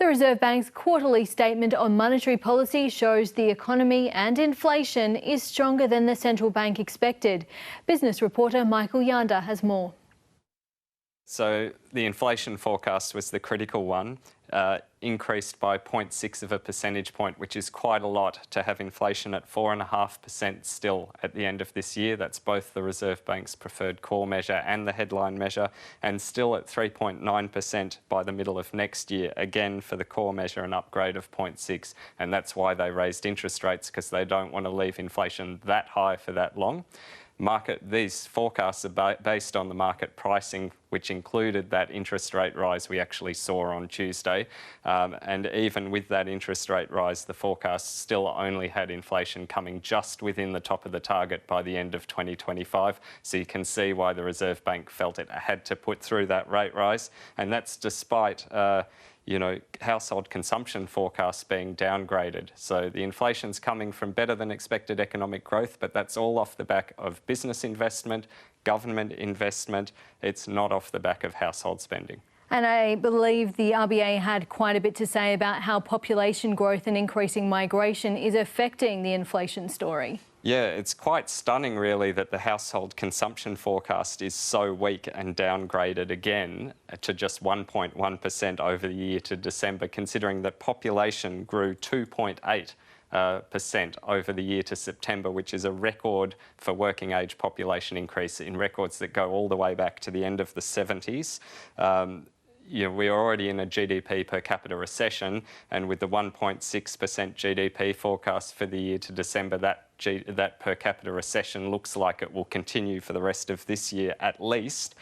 The Reserve Bank's quarterly statement on monetary policy shows the economy and inflation is stronger than the central bank expected. Business reporter Michael Yanda has more. So the inflation forecast was the critical one, increased by 0.6 of a percentage point, which is quite a lot to have inflation at 4.5% still at the end of this year. That's both the Reserve Bank's preferred core measure and the headline measure, and still at 3.9% by the middle of next year, again for the core measure an upgrade of 0.6, and that's why they raised interest rates, because they don't want to leave inflation that high for that long. These forecasts are based on the market pricing, which included that interest rate rise we actually saw on Tuesday. And even with that interest rate rise, the forecast still only had inflation coming just within the top of the target by the end of 2025. So you can see why the Reserve Bank felt it had to put through that rate rise. And that's despite household consumption forecasts being downgraded. So the inflation's coming from better than expected economic growth, but that's all off the back of business investment, government investment. It's not off the back of household spending. And I believe the RBA had quite a bit to say about how population growth and increasing migration is affecting the inflation story. Yeah, it's quite stunning really that the household consumption forecast is so weak and downgraded again to just 1.1% over the year to December, considering that population grew 2.8% over the year to September, which is a record for working age population increase in records that go all the way back to the end of the 70s. We're already in a GDP per capita recession, and with the 1.6% GDP forecast for the year to December, that per capita recession looks like it will continue for the rest of this year at least.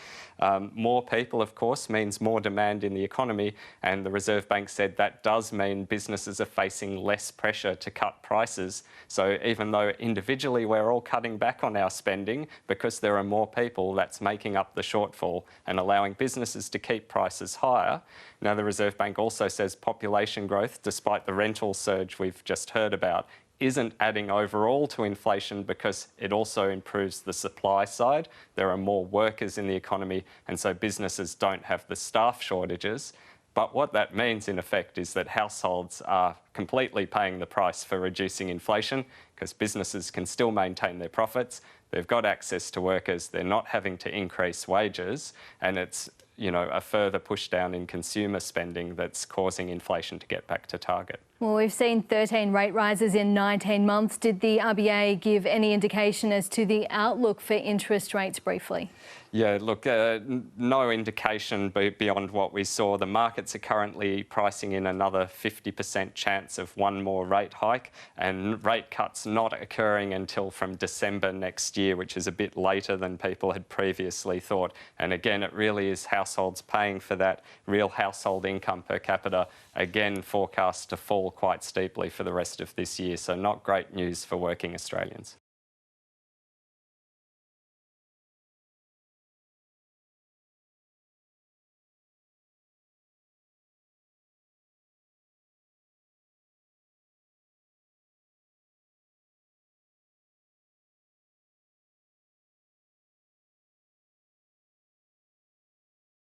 More people, of course, means more demand in the economy, and the Reserve Bank said that does mean businesses are facing less pressure to cut prices. So even though individually we're all cutting back on our spending, because there are more people, that's making up the shortfall and allowing businesses to keep prices higher. Now, the Reserve Bank also says population growth, despite the rental surge we've just heard about, isn't adding overall to inflation because it also improves the supply side. There are more workers in the economy, and so businesses don't have the staff shortages. But what that means, in effect, is that households are completely paying the price for reducing inflation, because businesses can still maintain their profits. They've got access to workers. They're not having to increase wages, and it's a further push down in consumer spending that's causing inflation to get back to target. Well, we've seen 13 rate rises in 19 months. Did the RBA give any indication as to the outlook for interest rates briefly? Yeah, look, no indication beyond what we saw. The markets are currently pricing in another 50% chance of one more rate hike, and rate cuts not occurring until from December next year, which is a bit later than people had previously thought. And again, it really is households paying for that. Real household income per capita, again, forecast to fall quite steeply for the rest of this year. So not great news for working Australians.